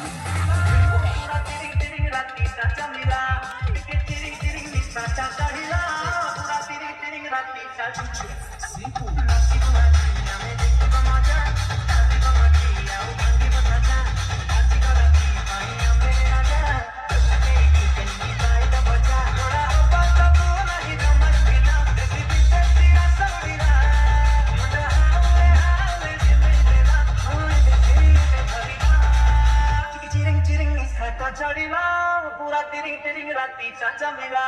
पूरा तिरिंग तिरिंग रात्रीचा चमेला तिके तिरिंग तिरिंग निसाचा काढला पूरा तिरिंग तिरिंग रात्रीचा नाची माझी आम्ही देखी माझ्या नाची माझी आऊ भांगी बसाचा नाची रात्री पाणी आम्ही राजा नाची कन्नी जायला बजा थोडा बाता तो नाही जमत गेला त्याची बिंदती असवडीला मुंडा हावे हावे जिमेला होय देखी भरीला चिरिंग चिरिंग निसाचा चढीला पूरा तिरिंग तिरिंग रात्रीचा चमेला